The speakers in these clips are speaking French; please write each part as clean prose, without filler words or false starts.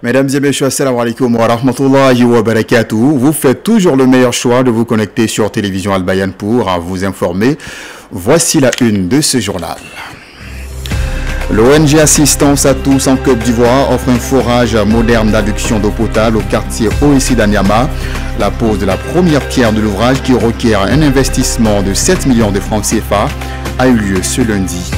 Mesdames et messieurs, assalamu alaikum wa rahmatullahi wa barakatuh. Vous faites toujours le meilleur choix de vous connecter sur Télévision Al Bayan pour vous informer. Voici la une de ce journal. L'ONG Assistance à tous en Côte d'Ivoire offre un forage moderne d'adduction d'eau potable au quartier OSI d'Anyama. La pose de la première pierre de l'ouvrage, qui requiert un investissement de 7 millions de francs CFA, a eu lieu ce lundi.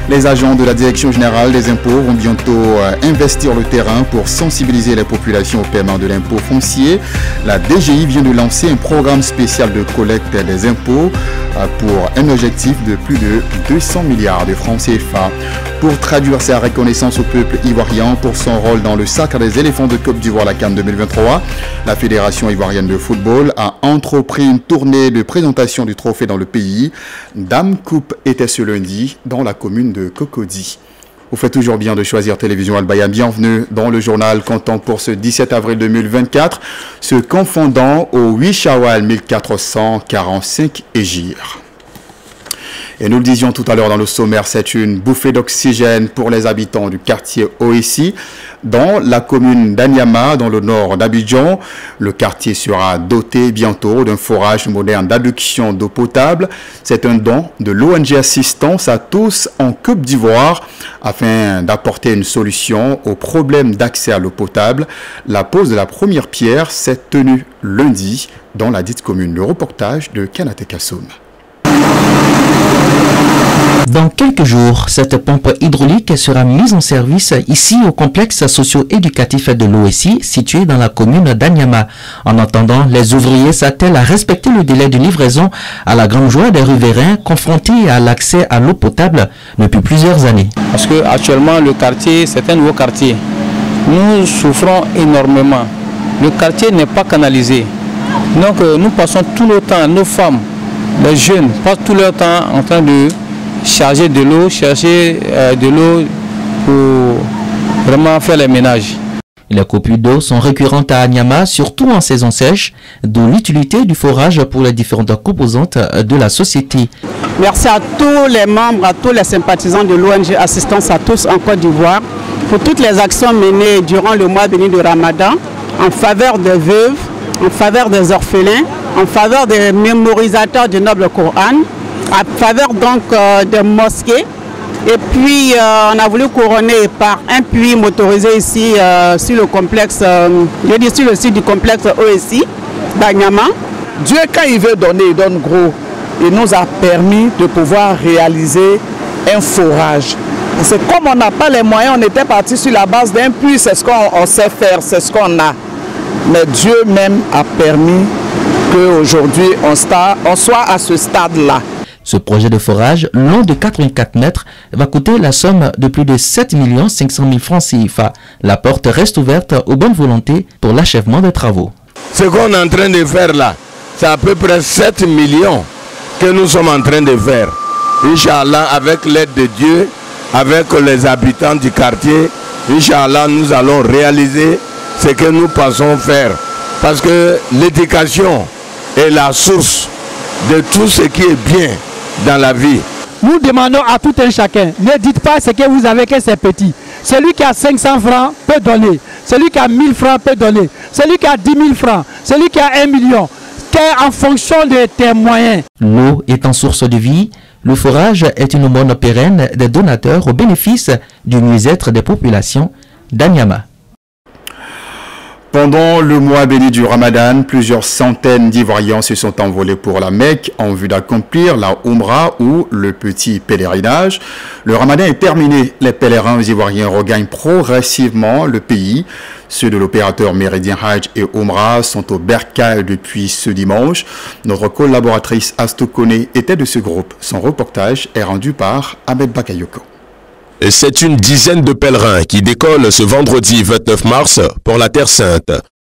Les agents de la Direction générale des impôts vont bientôt investir le terrain pour sensibiliser les populations au paiement de l'impôt foncier. La DGI vient de lancer un programme spécial de collecte des impôts pour un objectif de plus de 200 milliards de francs CFA. Pour traduire sa reconnaissance au peuple ivoirien pour son rôle dans le sacre des éléphants de Côte d'Ivoire, la CAN 2023, la Fédération ivoirienne de football a entrepris une tournée de présentation du trophée dans le pays. Dame Coupe était ce lundi dans la commune de Cocody. Vous faites toujours bien de choisir Télévision Al Bayan. Bienvenue dans le journal comptant pour ce 17 avril 2024, se confondant au 8 Shawwal 1445 Hégire. Et nous le disions tout à l'heure dans le sommaire, c'est une bouffée d'oxygène pour les habitants du quartier OSI dans la commune d'Anyama, dans le nord d'Abidjan. Le quartier sera doté bientôt d'un forage moderne d'adduction d'eau potable. C'est un don de l'ONG Assistance à tous en Côte d'Ivoire afin d'apporter une solution au problème d'accès à l'eau potable. La pose de la première pierre s'est tenue lundi dans la dite commune. Le reportage de Kanate Kassoum. Dans quelques jours, cette pompe hydraulique sera mise en service ici au complexe socio-éducatif de l'OSI situé dans la commune d'Anyama. En attendant, les ouvriers s'attellent à respecter le délai de livraison à la grande joie des riverains confrontés à l'accès à l'eau potable depuis plusieurs années. Parce que actuellement le quartier, c'est un nouveau quartier. Nous souffrons énormément. Le quartier n'est pas canalisé. Donc nous passons tout le temps, nos femmes, les jeunes passent tout leur temps en train de charger de l'eau, chercher de l'eau pour vraiment faire les ménages. Les coupures d'eau sont récurrentes à Anyama, surtout en saison sèche, d'où l'utilité du forage pour les différentes composantes de la société. Merci à tous les membres, à tous les sympathisants de l'ONG Assistance à tous en Côte d'Ivoire pour toutes les actions menées durant le mois béni de Ramadan en faveur des veuves, en faveur des orphelins, en faveur des mémorisateurs du noble Coran, à faveur donc des mosquées. Et puis on a voulu couronner par un puits motorisé ici sur le complexe, sur le site du complexe OSI d'Anyama. Dieu, quand il veut donner, il donne gros. Il nous a permis de pouvoir réaliser un forage. Parce que comme on n'a pas les moyens, on était parti sur la base d'un puits, c'est ce qu'on sait faire, c'est ce qu'on a. Mais Dieu même a permis qu'aujourd'hui on soit à ce stade-là. Ce projet de forage, long de 84 mètres, va coûter la somme de plus de 7 500 000 francs CFA. La porte reste ouverte aux bonnes volontés pour l'achèvement des travaux. Ce qu'on est en train de faire là, c'est à peu près 7 millions que nous sommes en train de faire. Inch'Allah, avec l'aide de Dieu, avec les habitants du quartier, Inch'Allah, nous allons réaliser ce que nous pensons faire. Parce que l'éducation est la source de tout ce qui est bien dans la vie. Nous demandons à tout un chacun, ne dites pas ce que vous avez que c'est petit. Celui qui a 500 francs peut donner, celui qui a 1000 francs peut donner, celui qui a 10 000 francs, celui qui a 1 million, en fonction de tes moyens. L'eau étant source de vie, le forage est une aumône pérenne des donateurs au bénéfice du mieux-être des populations d'Anyama. Pendant le mois béni du Ramadan, plusieurs centaines d'Ivoiriens se sont envolés pour la Mecque en vue d'accomplir la Umrah ou le petit pèlerinage. Le Ramadan est terminé. Les pèlerins ivoiriens regagnent progressivement le pays. Ceux de l'opérateur Méridien Hajj et Umrah sont au bercail depuis ce dimanche. Notre collaboratrice Astokone était de ce groupe. Son reportage est rendu par Ahmed Bakayoko. C'est une dizaine de pèlerins qui décollent ce vendredi 29 mars pour la Terre Sainte.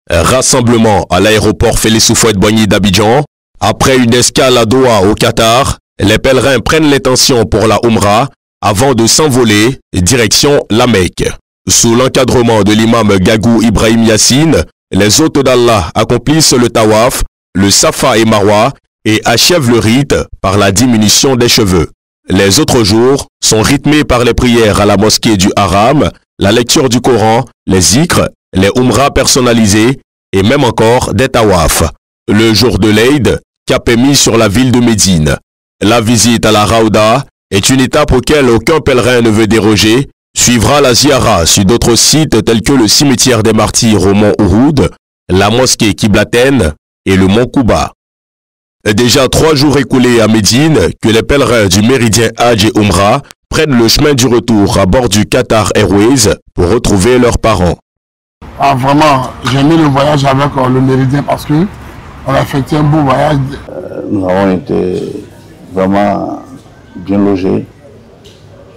Un rassemblement à l'aéroport Félix Houphouët-Boigny d'Abidjan. Après une escale à Doha au Qatar, les pèlerins prennent l'intention pour la Umrah avant de s'envoler direction la Mecque. Sous l'encadrement de l'imam Gagou Ibrahim Yassine, les hôtes d'Allah accomplissent le tawaf, le Safa et Marwa et achèvent le rite par la diminution des cheveux. Les autres jours sont rythmés par les prières à la mosquée du Haram, la lecture du Coran, les zikrs, les umrahs personnalisés et même encore des tawaf. Le jour de l'Eid, cap est mis sur la ville de Médine. La visite à la Raouda est une étape auquel aucun pèlerin ne veut déroger. Suivra la ziara sur d'autres sites tels que le cimetière des martyrs au mont Ouhoud, la mosquée Kiblaten et le mont Kouba. Déjà 3 jours écoulés à Médine que les pèlerins du méridien Hajj et Umrah prennent le chemin du retour à bord du Qatar Airways pour retrouver leurs parents. Ah, vraiment, j'ai mis le voyage avec le méridien parce que on a effectué un beau voyage. Nous avons été vraiment bien logés,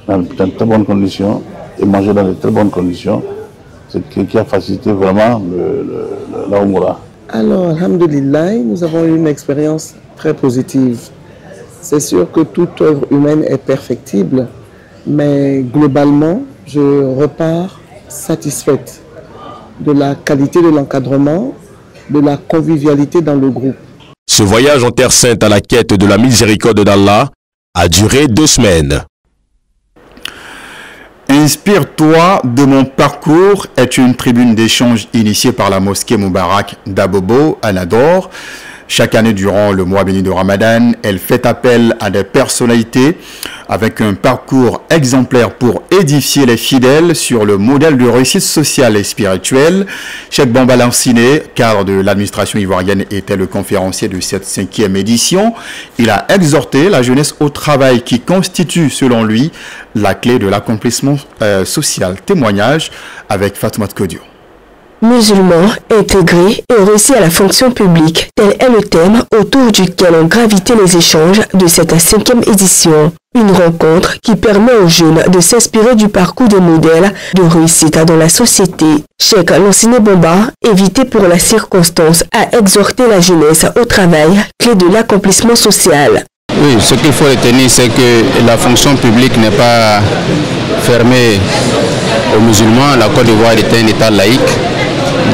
dans de très bonnes conditions et mangé dans de très bonnes conditions, ce qui a facilité vraiment la Umrah. Alors, alhamdoulilah, nous avons eu une expérience très positive. C'est sûr que toute œuvre humaine est perfectible, mais globalement, je repars satisfaite de la qualité de l'encadrement, de la convivialité dans le groupe. Ce voyage en Terre Sainte à la quête de la miséricorde d'Allah a duré 2 semaines. Inspire-toi de mon parcours est une tribune d'échange initiée par la mosquée Moubarak d'Abobo à Nador. Chaque année durant le mois béni de Ramadan, elle fait appel à des personnalités avec un parcours exemplaire pour édifier les fidèles sur le modèle de réussite sociale et spirituelle. Cheikh Bamba Lanciné, cadre de l'administration ivoirienne, était le conférencier de cette 5e édition. Il a exhorté la jeunesse au travail qui constitue, selon lui, la clé de l'accomplissement social. Témoignage avec Fatoumata Kodio. Musulmans, intégrés et réussis à la fonction publique, tel est le thème autour duquel ont gravité les échanges de cette 5e édition. Une rencontre qui permet aux jeunes de s'inspirer du parcours des modèles de réussite dans la société. Cheikh Lanciné Bamba, invité pour la circonstance, a exhorté la jeunesse au travail, clé de l'accomplissement social. Oui, ce qu'il faut retenir, c'est que la fonction publique n'est pas fermée aux musulmans. La Côte d'Ivoire est un État laïque.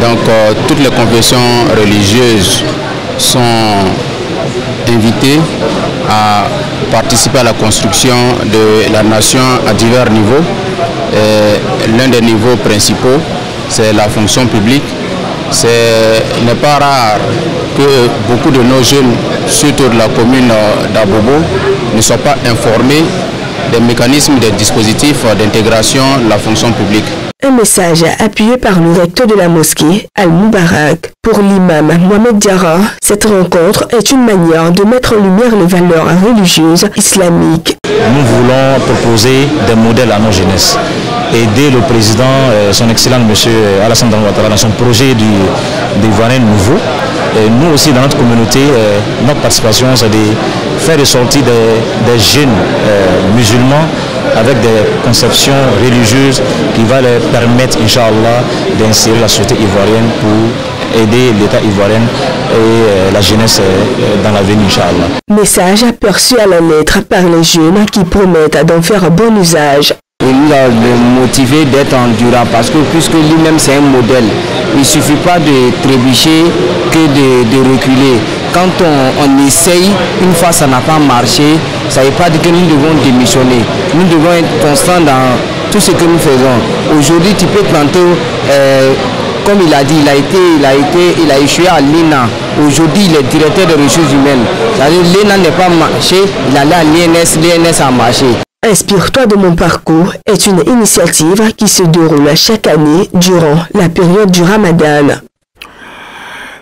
Donc toutes les confessions religieuses sont invitées à participer à la construction de la nation à divers niveaux. L'un des niveaux principaux, c'est la fonction publique. Il n'est pas rare que beaucoup de nos jeunes, surtout de la commune d'Abobo, ne soient pas informés des mécanismes, des dispositifs d'intégration de la fonction publique. Un message appuyé par le recteur de la mosquée, Al-Moubarak. Pour l'imam Mohamed Diarra, cette rencontre est une manière de mettre en lumière les valeurs religieuses islamiques. Nous voulons proposer des modèles à nos jeunesses. Aider le président, son excellent monsieur Alassane Ouattara, dans son projet d'Ivoirien nouveau. Et nous aussi, dans notre communauté, notre participation, c'est de faire ressortir des jeunes musulmans avec des conceptions religieuses qui vont leur permettre, Inch'Allah, d'insérer la société ivoirienne pour aider l'État ivoirien et la jeunesse dans l'avenir, Inch'Allah. Message aperçu à la lettre par les jeunes qui promettent d'en faire bon usage. Il nous a motivé d'être endurant parce que puisque lui-même c'est un modèle, il ne suffit pas de trébucher que de reculer. Quand on essaye, une fois ça n'a pas marché, ça ne veut pas dire que nous devons démissionner. Nous devons être constants dans tout ce que nous faisons. Aujourd'hui, tu peux planter, comme il a dit, il a échoué à l'ENA. Aujourd'hui, il est directeur des ressources humaines. L'ENA n'est pas marché, il allait à l'INS, l'INS a marché. Inspire-toi de mon parcours est une initiative qui se déroule chaque année durant la période du Ramadan.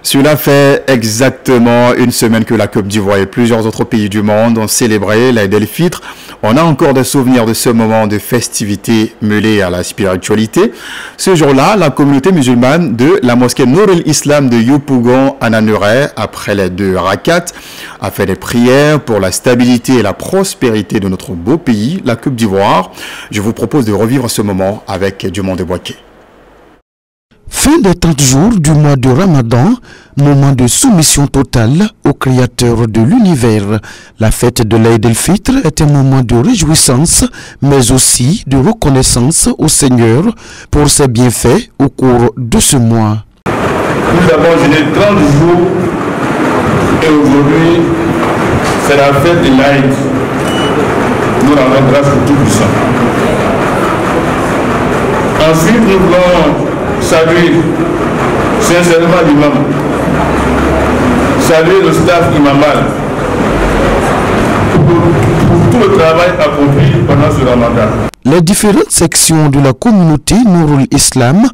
Cela fait exactement une semaine que la Côte d'Ivoire et plusieurs autres pays du monde ont célébré l'Aïd el-Fitr. On a encore des souvenirs de ce moment de festivité mêlée à la spiritualité. Ce jour-là, la communauté musulmane de la mosquée Nour el-Islam de Yopougon à Nanuré, après les 2 rakats, a fait des prières pour la stabilité et la prospérité de notre beau pays, la Côte d'Ivoire. Je vous propose de revivre ce moment avec Dumont de Boaké. Fin des 30 jours du mois de Ramadan, moment de soumission totale au Créateur de l'univers. La fête de l'Aïd el-Fitr est un moment de réjouissance, mais aussi de reconnaissance au Seigneur pour ses bienfaits au cours de ce mois. Nous avons jeûné 30 jours et aujourd'hui, c'est la fête de l'Aïd. Nous rendons grâce pour tout puissant. Ensuite, nous voulons saluer sincèrement l'imam, saluer le staff imamal pour tout le travail accompli pendant ce ramadan. Les différentes sections de la communauté Nourul Islam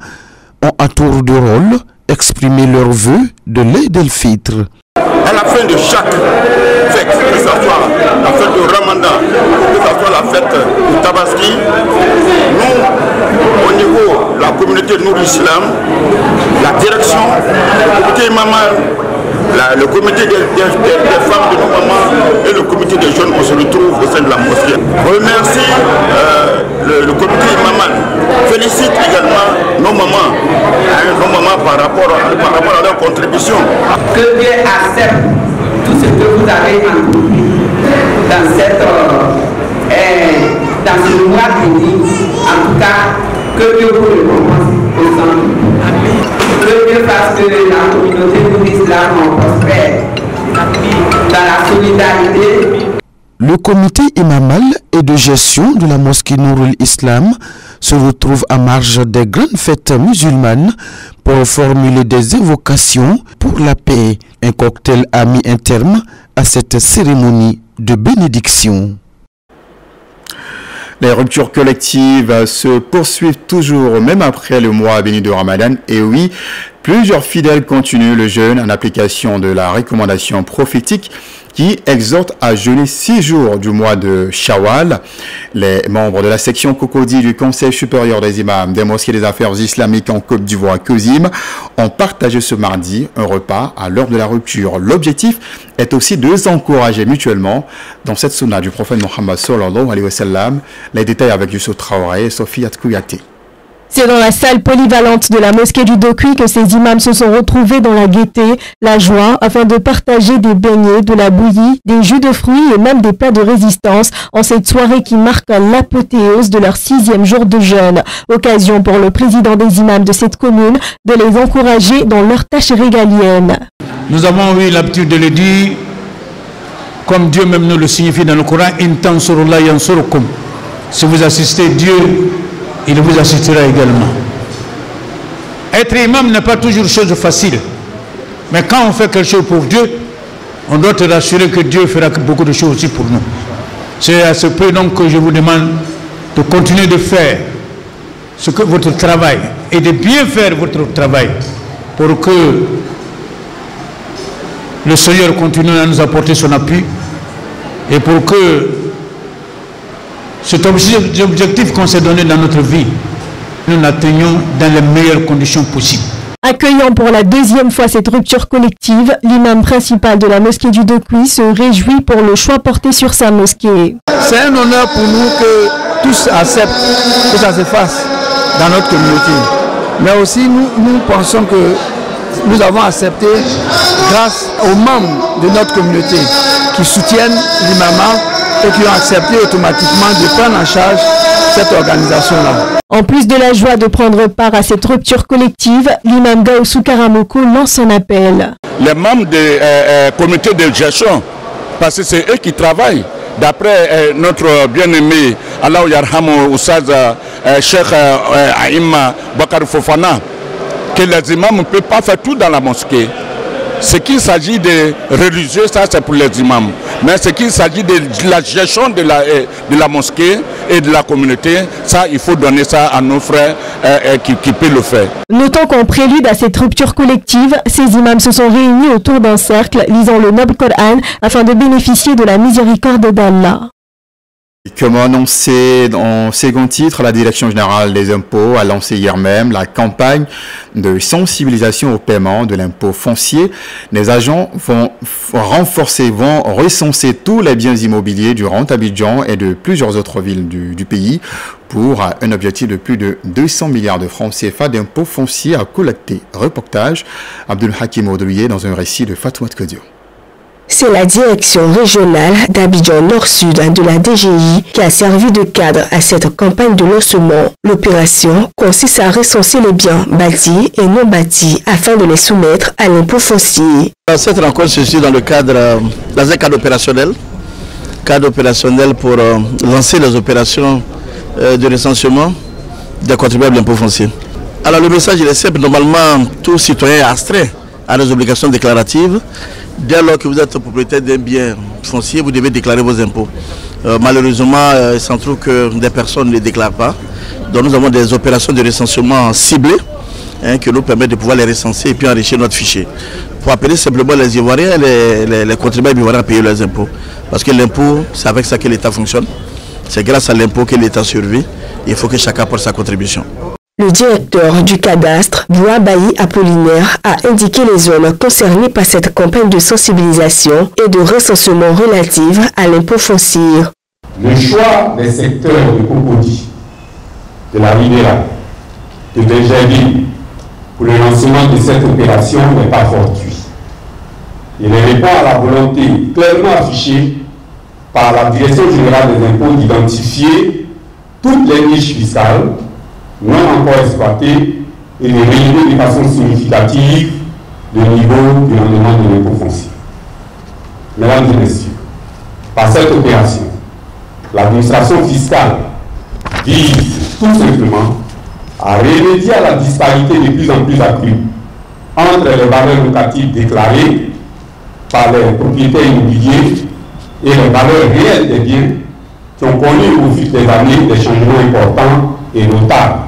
ont à tour de rôle exprimé leurs vœux de l'Eid el-Fitr. À la fin de chaque fête, que ce soit la fête de Ramadan, que ce soit la fête de Tabaski, nous, au niveau de la communauté Nourul Islam, la direction, le comité imamal, le comité des femmes de nos mamans et le comité des jeunes, on se retrouve au sein de la mosquée. On remercie le comité imamal, félicite également nos mamans par rapport à leur contribution. Que Dieu accepte tout ce que vous avez accompli dans ce mois béni. En tout cas, que Dieu vous récompense aux hommes. Que Dieu fasse que la communauté de l'islam prospère dans la solidarité. Le comité imamal et de gestion de la mosquée Nourul Islam se retrouve à marge des grandes fêtes musulmanes pour formuler des invocations pour la paix. Un cocktail a mis un terme à cette cérémonie de bénédiction. Les ruptures collectives se poursuivent toujours, même après le mois béni de Ramadan. Et oui, plusieurs fidèles continuent le jeûne en application de la recommandation prophétique qui exhorte à jeûner 6 jours du mois de Shawwal. Les membres de la section Cocody du Conseil supérieur des imams des mosquées des affaires islamiques en Côte d'Ivoire, COSIM, ont partagé ce mardi un repas à l'heure de la rupture. L'objectif est aussi de s'encourager mutuellement dans cette sunna du prophète Mohammed sallallahu alayhi wa sallam. Les détails avec Youssou Traoré et Sophie Atkouyaté. C'est dans la salle polyvalente de la mosquée du Dokui que ces imams se sont retrouvés dans la gaieté, la joie, afin de partager des beignets, de la bouillie, des jus de fruits et même des plats de résistance en cette soirée qui marque l'apothéose de leur 6e jour de jeûne. Occasion pour le président des imams de cette commune de les encourager dans leurs tâches régaliennes. Nous avons eu l'habitude de le dire, comme Dieu même nous le signifie dans le Coran, « In tansurullah yansurukum ». Si vous assistez Dieu, il vous assistera également. Être imam n'est pas toujours chose facile. Mais quand on fait quelque chose pour Dieu, on doit te rassurer que Dieu fera beaucoup de choses aussi pour nous. C'est à ce peu donc que je vous demande de continuer de faire votre travail et de bien faire votre travail pour que le Seigneur continue à nous apporter son appui et pour que cet objectif qu'on s'est donné dans notre vie, nous l'atteignons dans les meilleures conditions possibles. Accueillant pour la 2e fois cette rupture collective, l'imam principal de la mosquée du Dokui se réjouit pour le choix porté sur sa mosquée. C'est un honneur pour nous que tous acceptent que ça se fasse dans notre communauté. Mais aussi nous pensons que nous avons accepté grâce aux membres de notre communauté qui soutiennent l'imamat et qui ont accepté automatiquement de prendre en charge cette organisation-là. En plus de la joie de prendre part à cette rupture collective, l'imam Gaoussou Karamoko lance un appel. Les membres des comités de gestion, parce que c'est eux qui travaillent, d'après notre bien-aimé Allah Yarhamou Oussaz Cheikh Aïma Bakar Fofana, que les imams ne peuvent pas faire tout dans la mosquée. Ce qu'il s'agit de religieux, ça c'est pour les imams. Mais ce qu'il s'agit de la gestion de la mosquée et de la communauté, ça il faut donner ça à nos frères qui peuvent le faire. Notons qu'en prélude à cette rupture collective, ces imams se sont réunis autour d'un cercle lisant le noble Coran afin de bénéficier de la miséricorde d'Allah. Comme annoncé en second titre, la Direction générale des impôts a lancé hier même la campagne de sensibilisation au paiement de l'impôt foncier. Les agents vont recenser tous les biens immobiliers du Grand Abidjan et de plusieurs autres villes du pays pour un objectif de plus de 200 milliards de francs CFA d'impôts fonciers à collecter. Reportage Abdul Hakim Oudouye dans un récit de Fatouat Kodio. C'est la direction régionale d'Abidjan Nord-Sud de la DGI qui a servi de cadre à cette campagne de lancement. L'opération consiste à recenser les biens bâtis et non bâtis afin de les soumettre à l'impôt foncier. Cette rencontre se situe dans un cadre opérationnel pour lancer les opérations de recensement des contribuables d'impôt foncier. Alors le message il est simple, normalement tout citoyen est astreint à des obligations déclaratives. Dès lors que vous êtes propriétaire d'un bien foncier, vous devez déclarer vos impôts. Malheureusement, il s'en trouve que des personnes ne les déclarent pas. Donc nous avons des opérations de recensement ciblées qui nous permettent de pouvoir les recenser et puis enrichir notre fichier. Pour appeler simplement les Ivoiriens, les contribuables ivoiriens à payer leurs impôts. Parce que l'impôt, c'est avec ça que l'État fonctionne. C'est grâce à l'impôt que l'État survit. Il faut que chacun apporte sa contribution. Le directeur du cadastre, Bouabaï Apollinaire, a indiqué les zones concernées par cette campagne de sensibilisation et de recensement relative à l'impôt foncier. Le choix des secteurs de Cocody, de la Ribera, de Benjamin pour le lancement de cette opération n'est pas fortuit. Il répond à la volonté clairement affichée par la Direction générale des impôts d'identifier toutes les niches fiscales non encore exploitées et de relever de façon significative le niveau du rendement de l'impôt foncier. Mesdames et messieurs, par cette opération, l'administration fiscale vise tout simplement à remédier à la disparité de plus en plus accrue entre les valeurs locatives déclarées par les propriétaires immobiliers et les valeurs réelles des biens qui ont connu au fil des années des changements importants et notables.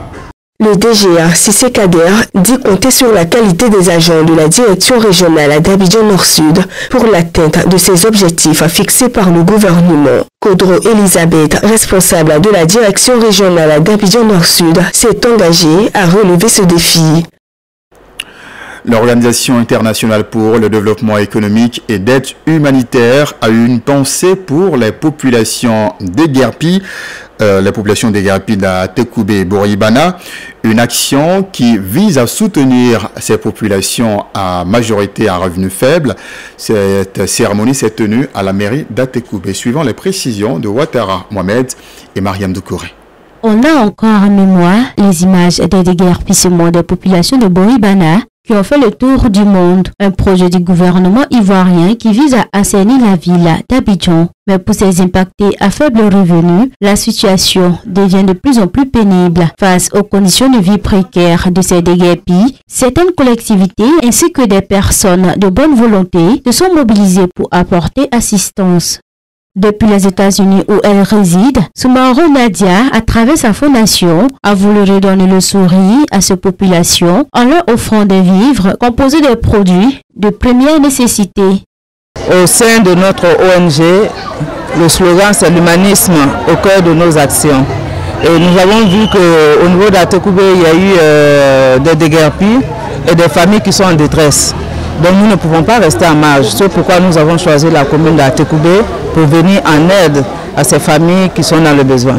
Le DGA Cissé Kader dit compter sur la qualité des agents de la direction régionale d'Abidjan Nord-Sud pour l'atteinte de ces objectifs fixés par le gouvernement. Kodro Elisabeth, responsable de la direction régionale d'Abidjan Nord-Sud, s'est engagée à relever ce défi. L'Organisation internationale pour le développement économique et d'aide humanitaire a eu une pensée pour les populations déguerpies, de Tekoubé et Boribana, une action qui vise à soutenir ces populations à majorité à revenus faibles. Cette cérémonie s'est tenue à la mairie d'Atekoubé, suivant les précisions de Ouattara Mohamed et Mariam Doukouré. On a encore en mémoire les images des déguerpissements des populations de Boribana qui ont fait le tour du monde. Un projet du gouvernement ivoirien qui vise à assainir la ville d'Abidjan. Mais pour ces impactés à faible revenu, la situation devient de plus en plus pénible. Face aux conditions de vie précaires de ces déguerpis, certaines collectivités ainsi que des personnes de bonne volonté se sont mobilisées pour apporter assistance. Depuis les États-Unis où elle réside, Soumaro Nadia, à travers sa fondation, a voulu redonner le sourire à ces populations en leur offrant des vivres composés de produits de première nécessité. Au sein de notre ONG, le slogan c'est l'humanisme au cœur de nos actions. Et nous avons vu qu'au niveau d'Atekoubé, il y a eu des déguerpis et des familles qui sont en détresse. Donc nous ne pouvons pas rester en marge. C'est pourquoi nous avons choisi la commune d'Atekoubé pour venir en aide à ces familles qui sont dans le besoin.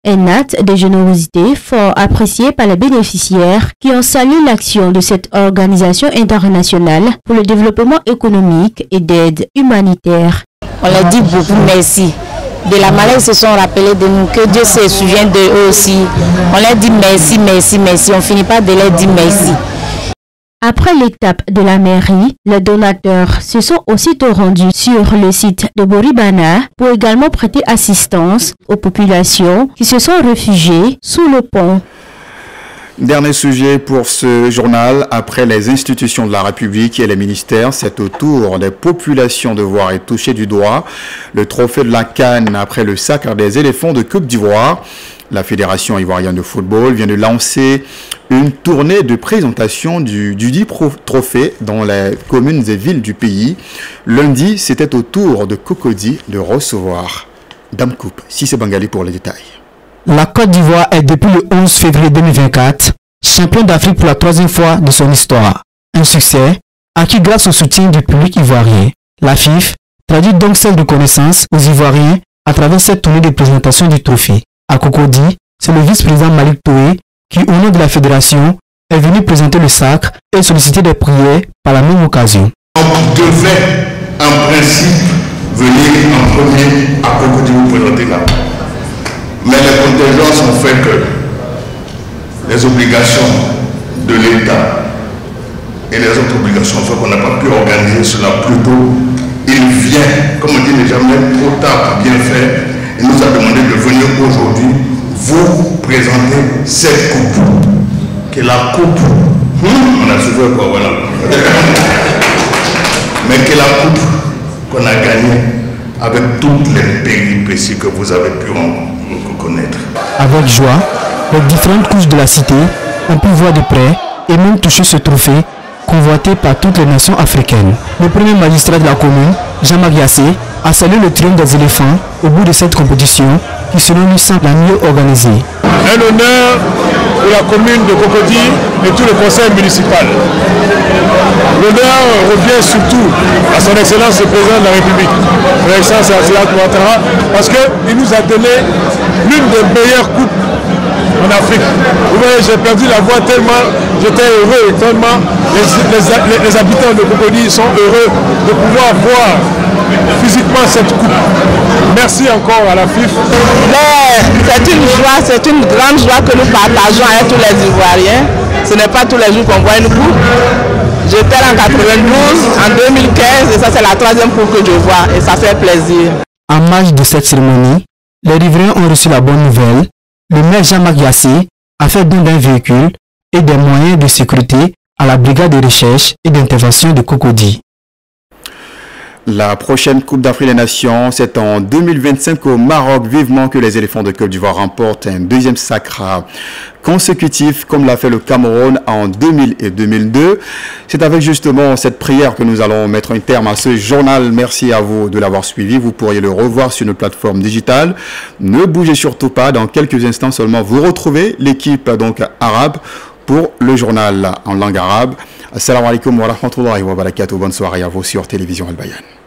Un acte de générosité fort apprécié par les bénéficiaires qui ont salué l'action de cette organisation internationale pour le développement économique et d'aide humanitaire. On leur dit beaucoup merci. De la manière ils se sont rappelés de nous, que Dieu se souvient d'eux aussi. On leur dit merci, merci, merci. On ne finit pas de leur dire merci. Après l'étape de la mairie, les donateurs se sont aussitôt rendus sur le site de Boribana pour également prêter assistance aux populations qui se sont réfugiées sous le pont. Dernier sujet pour ce journal, après les institutions de la République et les ministères, c'est au tour des populations de voir être touchées du doigt. Le trophée de la CAN après le sacre des éléphants de Côte d'Ivoire. La Fédération ivoirienne de football vient de lancer une tournée de présentation du dit trophée dans les communes et villes du pays. Lundi, c'était au tour de Cocody de recevoir Dame Coupe. Cissé Bangali pour les détails. La Côte d'Ivoire est depuis le 11 février 2024 champion d'Afrique pour la 3e fois de son histoire. Un succès acquis grâce au soutien du public ivoirien. La FIF traduit donc cette reconnaissance aux Ivoiriens à travers cette tournée de présentation du trophée. À Cocody, c'est le vice-président Malik Toé qui, au nom de la fédération, est venu présenter le sacre et solliciter des prières par la même occasion. On devait, en principe, venir en premier à Cocody vous présenter là. Mais les contingences ont fait que les obligations de l'État et les autres obligations ont fait qu'on n'a pas pu organiser cela plus tôt. Il vient, comme on dit, n'est jamais trop tard pour bien faire. Il nous a demandé de venir aujourd'hui vous présenter cette coupe, qui est la coupe, on a souffert pour voilà, mais qui est la coupe qu'on a gagnée avec toutes les péripéties que vous avez pu connaître. Avec joie, les différentes couches de la cité ont pu voir de près et même toucher ce trophée convoité par toutes les nations africaines. Le premier magistrat de la commune, Jean-Marc Yassé, a salué le triomphe des éléphants au bout de cette compétition qui selon lui semble la mieux organisée. Un honneur pour la commune de Cocody et tout le conseil municipal. L'honneur revient surtout à son excellence le président de la République, son excellence Assimi Ouattara, parce qu'il nous a donné l'une des meilleures coupes en Afrique. Vous voyez, j'ai perdu la voix tellement j'étais heureux, tellement les habitants de Cocody sont heureux de pouvoir voir physiquement cette coupe. Merci encore à la FIF. C'est une joie, c'est une grande joie que nous partageons avec tous les Ivoiriens. Ce n'est pas tous les jours qu'on voit une coupe. J'étais en 92, en 2015 et ça c'est la troisième coupe que je vois et ça fait plaisir. En marge de cette cérémonie, les riverains ont reçu la bonne nouvelle. Le maire Jean-Marc Yassé a fait don d'un véhicule et des moyens de sécurité à la brigade de recherche et d'intervention de Cocody. La prochaine Coupe d'Afrique des Nations, c'est en 2025 au Maroc. Vivement que les éléphants de Côte d'Ivoire remportent un deuxième sacre consécutif, comme l'a fait le Cameroun en 2000 et 2002. C'est avec justement cette prière que nous allons mettre un terme à ce journal. Merci à vous de l'avoir suivi. Vous pourriez le revoir sur nos plateformes digitales. Ne bougez surtout pas. Dans quelques instants seulement, vous retrouvez l'équipe donc arabe pour le journal en langue arabe. Assalamu alaikum wa rahmatullahi wa barakatuh. Bonne soirée à vous sur Télévision Al Bayan.